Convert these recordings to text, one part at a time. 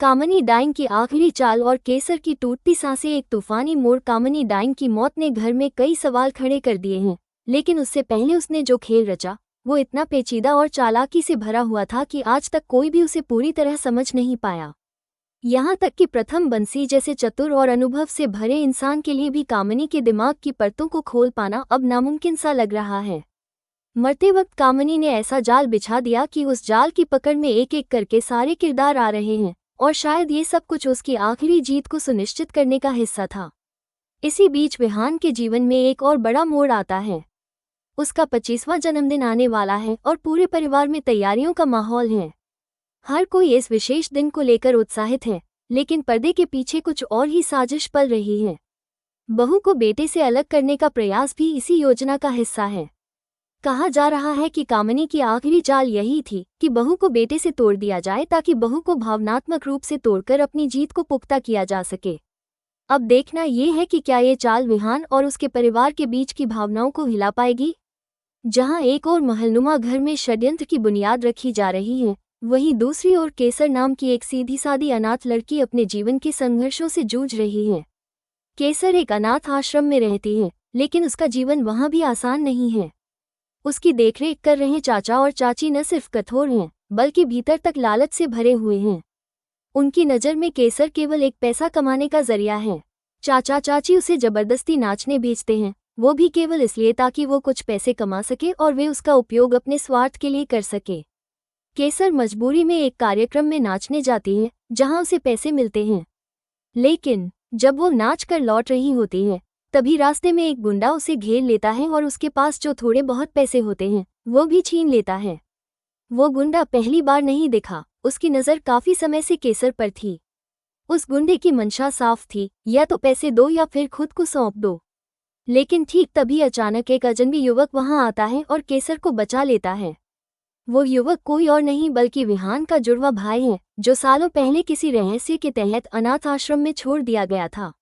कामिनी dying की आखिरी चाल और केसर की टूटती सांसें। एक तूफानी मोड़। कामिनी डाइंग की मौत ने घर में कई सवाल खड़े कर दिए हैं, लेकिन उससे पहले उसने जो खेल रचा वो इतना पेचीदा और चालाकी से भरा हुआ था कि आज तक कोई भी उसे पूरी तरह समझ नहीं पाया। यहाँ तक कि प्रथम बंसी जैसे चतुर और अनुभव से भरे इंसान के लिए भी कामिनी के दिमाग की परतों को खोल पाना अब नामुमकिन सा लग रहा है। मरते वक्त कामिनी ने ऐसा जाल बिछा दिया कि उस जाल की पकड़ में एक एक करके सारे किरदार आ रहे हैं, और शायद ये सब कुछ उसकी आखिरी जीत को सुनिश्चित करने का हिस्सा था। इसी बीच विहान के जीवन में एक और बड़ा मोड़ आता है। उसका 25वां जन्मदिन आने वाला है और पूरे परिवार में तैयारियों का माहौल है। हर कोई इस विशेष दिन को लेकर उत्साहित है, लेकिन पर्दे के पीछे कुछ और ही साजिश पल रही है। बहू को बेटे से अलग करने का प्रयास भी इसी योजना का हिस्सा है। कहा जा रहा है कि कामिनी की आखिरी चाल यही थी कि बहू को बेटे से तोड़ दिया जाए, ताकि बहू को भावनात्मक रूप से तोड़कर अपनी जीत को पुख्ता किया जा सके। अब देखना ये है कि क्या ये चाल विहान और उसके परिवार के बीच की भावनाओं को हिला पाएगी। जहां एक और महलनुमा घर में षड्यंत्र की बुनियाद रखी जा रही है, वहीं दूसरी ओर केसर नाम की एक सीधी सादी अनाथ लड़की अपने जीवन के संघर्षों से जूझ रही है। केसर एक अनाथ आश्रम में रहती है, लेकिन उसका जीवन वहां भी आसान नहीं है। उसकी देखरेख कर रहे चाचा और चाची न सिर्फ कठोर हैं, बल्कि भीतर तक लालच से भरे हुए हैं। उनकी नज़र में केसर केवल एक पैसा कमाने का जरिया है। चाचा चाची उसे जबरदस्ती नाचने भेजते हैं, वो भी केवल इसलिए ताकि वो कुछ पैसे कमा सके और वे उसका उपयोग अपने स्वार्थ के लिए कर सके। केसर मजबूरी में एक कार्यक्रम में नाचने जाती है जहां उसे पैसे मिलते हैं, लेकिन जब वो नाच कर लौट रही होती है, तभी रास्ते में एक गुंडा उसे घेर लेता है और उसके पास जो थोड़े बहुत पैसे होते हैं वो भी छीन लेता है। वो गुंडा पहली बार नहीं दिखा, उसकी नज़र काफी समय से केसर पर थी। उस गुंडे की मंशा साफ थी, या तो पैसे दो या फिर खुद को सौंप दो। लेकिन ठीक तभी अचानक एक अजनबी युवक वहां आता है और केसर को बचा लेता है। वो युवक कोई और नहीं बल्कि विहान का जुड़वा भाई है, जो सालों पहले किसी रहस्य के तहत अनाथ आश्रम में छोड़ दिया गया था।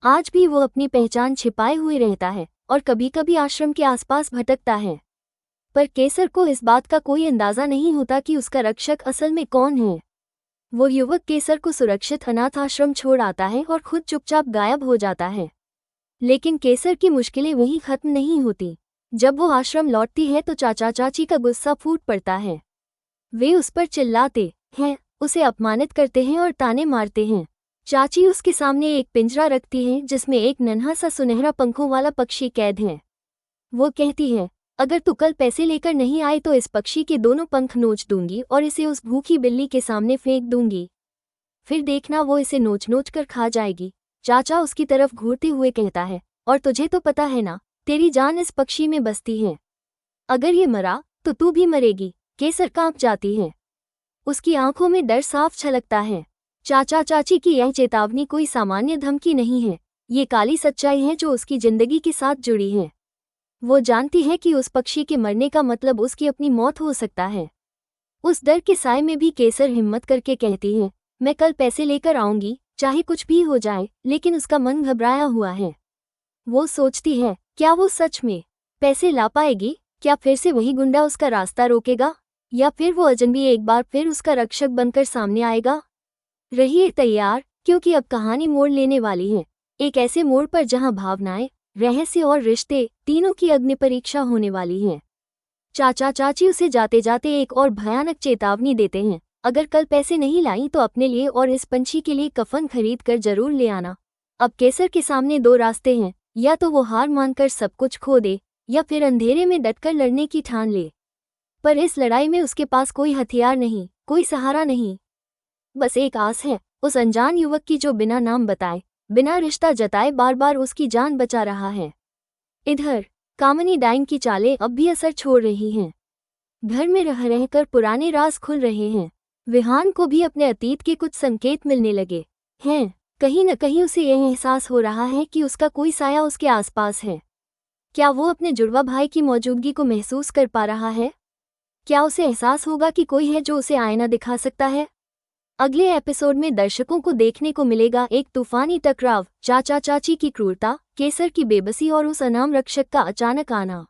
आज भी वो अपनी पहचान छिपाए हुए रहता है और कभी कभी आश्रम के आसपास भटकता है। पर केसर को इस बात का कोई अंदाजा नहीं होता कि उसका रक्षक असल में कौन है। वो युवक केसर को सुरक्षित अनाथ आश्रम छोड़ आता है और खुद चुपचाप गायब हो जाता है। लेकिन केसर की मुश्किलें वहीं खत्म नहीं होती। जब वो आश्रम लौटती है तो चाचा चाची का गुस्सा फूट पड़ता है। वे उस पर चिल्लाते हैं, उसे अपमानित करते हैं और ताने मारते हैं। चाची उसके सामने एक पिंजरा रखती है जिसमें एक नन्हा सा सुनहरा पंखों वाला पक्षी कैद है। वो कहती है, अगर तू कल पैसे लेकर नहीं आए तो इस पक्षी के दोनों पंख नोच दूंगी और इसे उस भूखी बिल्ली के सामने फेंक दूंगी। फिर देखना वो इसे नोच नोच कर खा जाएगी। चाचा उसकी तरफ घूरते हुए कहता है, और तुझे तो पता है ना, तेरी जान इस पक्षी में बसती है। अगर ये मरा तो तू भी मरेगी। केसर कांप जाती है, उसकी आंखों में डर साफ छलकता है। चाचा चाची की यह चेतावनी कोई सामान्य धमकी नहीं है, ये काली सच्चाई है जो उसकी जिंदगी के साथ जुड़ी है। वो जानती है कि उस पक्षी के मरने का मतलब उसकी अपनी मौत हो सकता है। उस डर के साए में भी केसर हिम्मत करके कहती है, मैं कल पैसे लेकर आऊंगी, चाहे कुछ भी हो जाए। लेकिन उसका मन घबराया हुआ है। वो सोचती है, क्या वो सच में पैसे ला पाएगी? क्या फिर से वही गुंडा उसका रास्ता रोकेगा, या फिर वो अजनबी एक बार फिर उसका रक्षक बनकर सामने आएगा? रहिए तैयार, क्योंकि अब कहानी मोड़ लेने वाली है। एक ऐसे मोड़ पर जहां भावनाएं, रहस्य और रिश्ते तीनों की अग्नि परीक्षा होने वाली है। चाचा चाची उसे जाते जाते एक और भयानक चेतावनी देते हैं, अगर कल पैसे नहीं लाई तो अपने लिए और इस पंछी के लिए कफन खरीद कर जरूर ले आना। अब केसर के सामने दो रास्ते हैं, या तो वो हार मानकर सब कुछ खो दे, या फिर अंधेरे में डटकर लड़ने की ठान ले। पर इस लड़ाई में उसके पास कोई हथियार नहीं, कोई सहारा नहीं, बस एक आस है, उस अनजान युवक की जो बिना नाम बताए, बिना रिश्ता जताए बार बार उसकी जान बचा रहा है। इधर कामिनी डाइंग की चालें अब भी असर छोड़ रही हैं। घर में रह रहकर पुराने राज खुल रहे हैं। विहान को भी अपने अतीत के कुछ संकेत मिलने लगे हैं। कहीं न कहीं उसे यह एहसास हो रहा है कि उसका कोई साया उसके आसपास है। क्या वो अपने जुड़वा भाई की मौजूदगी को महसूस कर पा रहा है? क्या उसे एहसास होगा कि कोई है जो उसे आईना दिखा सकता है? अगले एपिसोड में दर्शकों को देखने को मिलेगा एक तूफानी टकराव, चाचा चाची की क्रूरता, केसर की बेबसी और उस अनाम रक्षक का अचानक आना।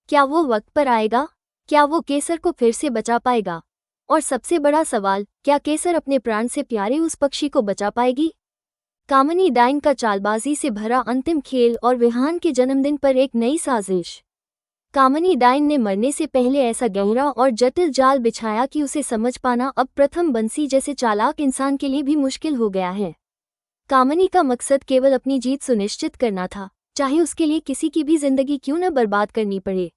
क्या वो वक्त पर आएगा? क्या वो केसर को फिर से बचा पाएगा? और सबसे बड़ा सवाल, क्या केसर अपने प्राण से प्यारे उस पक्षी को बचा पाएगी? कामिनी डाइन का चालबाजी से भरा अंतिम खेल और विहान के जन्मदिन पर एक नई साजिश। कामिनी डाइन ने मरने से पहले ऐसा गहरा और जटिल जाल बिछाया कि उसे समझ पाना अब प्रथम बंसी जैसे चालाक इंसान के लिए भी मुश्किल हो गया है। कामिनी का मकसद केवल अपनी जीत सुनिश्चित करना था, चाहे उसके लिए किसी की भी जिंदगी क्यों न बर्बाद करनी पड़े।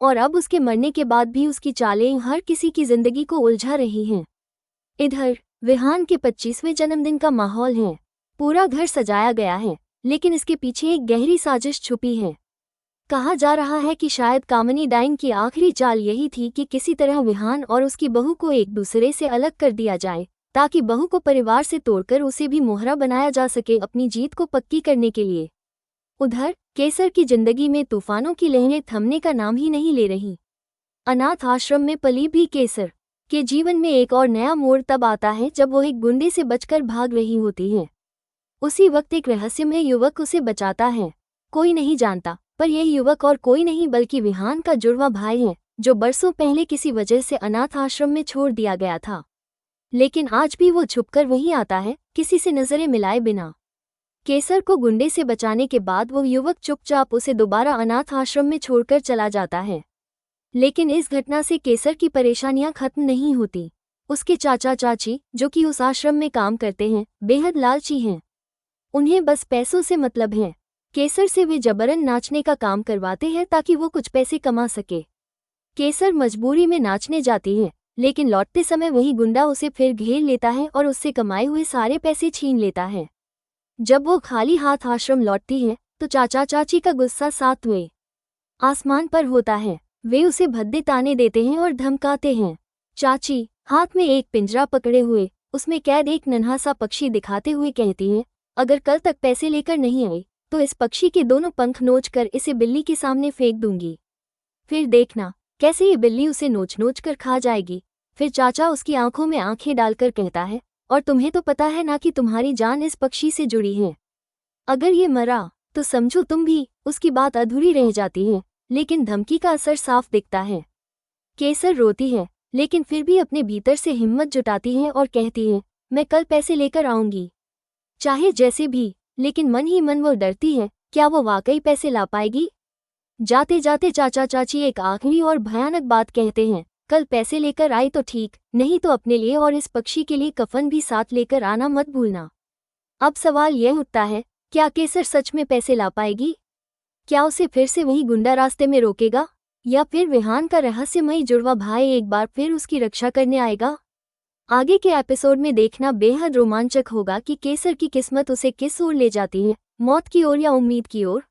और अब उसके मरने के बाद भी उसकी चालें हर किसी की जिंदगी को उलझा रही हैं। इधर विहान के 25वें जन्मदिन का माहौल है। पूरा घर सजाया गया है, लेकिन इसके पीछे एक गहरी साजिश छुपी है। कहा जा रहा है कि शायद कामिनी डाइन की आखिरी चाल यही थी कि किसी तरह विहान और उसकी बहू को एक दूसरे से अलग कर दिया जाए, ताकि बहू को परिवार से तोड़कर उसे भी मोहरा बनाया जा सके अपनी जीत को पक्की करने के लिए। उधर केसर की जिंदगी में तूफानों की लहरें थमने का नाम ही नहीं ले रही। अनाथ आश्रम में पली भी केसर के जीवन में एक और नया मोड़ तब आता है जब वो एक गुंडे से बचकर भाग रही होती है। उसी वक्त एक रहस्यमय युवक उसे बचाता है। कोई नहीं जानता, पर यह युवक और कोई नहीं बल्कि विहान का जुड़वा भाई है, जो बरसों पहले किसी वजह से अनाथ आश्रम में छोड़ दिया गया था। लेकिन आज भी वो छुपकर वहीं आता है, किसी से नजरें मिलाए बिना। केसर को गुंडे से बचाने के बाद वो युवक चुपचाप उसे दोबारा अनाथ आश्रम में छोड़कर चला जाता है। लेकिन इस घटना से केसर की परेशानियां खत्म नहीं होती। उसके चाचा चाची, जो कि उस आश्रम में काम करते हैं, बेहद लालची हैं। उन्हें बस पैसों से मतलब है। केसर से वे जबरन नाचने का काम करवाते हैं ताकि वो कुछ पैसे कमा सके। केसर मजबूरी में नाचने जाती है, लेकिन लौटते समय वही गुंडा उसे फिर घेर लेता है और उससे कमाए हुए सारे पैसे छीन लेता है। जब वो खाली हाथ आश्रम लौटती है तो चाचा चाची का गुस्सा 7वें आसमान पर होता है। वे उसे भद्दे ताने देते हैं और धमकाते हैं। चाची हाथ में एक पिंजरा पकड़े हुए उसमें कैद एक नन्हा सा पक्षी दिखाते हुए कहती है, अगर कल तक पैसे लेकर नहीं आई तो इस पक्षी के दोनों पंख नोचकर इसे बिल्ली के सामने फेंक दूंगी। फिर देखना कैसे ये बिल्ली उसे नोच नोच कर खा जाएगी। फिर चाचा उसकी आंखों में आंखें डालकर कहता है, और तुम्हें तो पता है ना कि तुम्हारी जान इस पक्षी से जुड़ी है। अगर ये मरा तो समझो तुम भी। उसकी बात अधूरी रह जाती है, लेकिन धमकी का असर साफ दिखता है। केसर रोती है, लेकिन फिर भी अपने भीतर से हिम्मत जुटाती है और कहती है, मैं कल पैसे लेकर आऊंगी, चाहे जैसे भी। लेकिन मन ही मन वो डरती है, क्या वो वाकई पैसे ला पाएगी? जाते जाते चाचा चाची एक आखिरी और भयानक बात कहते हैं, कल पैसे लेकर आई तो ठीक, नहीं तो अपने लिए और इस पक्षी के लिए कफन भी साथ लेकर आना मत भूलना। अब सवाल यह उठता है, क्या केसर सच में पैसे ला पाएगी? क्या उसे फिर से वही गुंडा रास्ते में रोकेगा, या फिर विहान का रहस्यमयी जुड़वा भाई एक बार फिर उसकी रक्षा करने आएगा? आगे के एपिसोड में देखना बेहद रोमांचक होगा कि केसर की किस्मत उसे किस ओर ले जाती है, मौत की ओर या उम्मीद की ओर।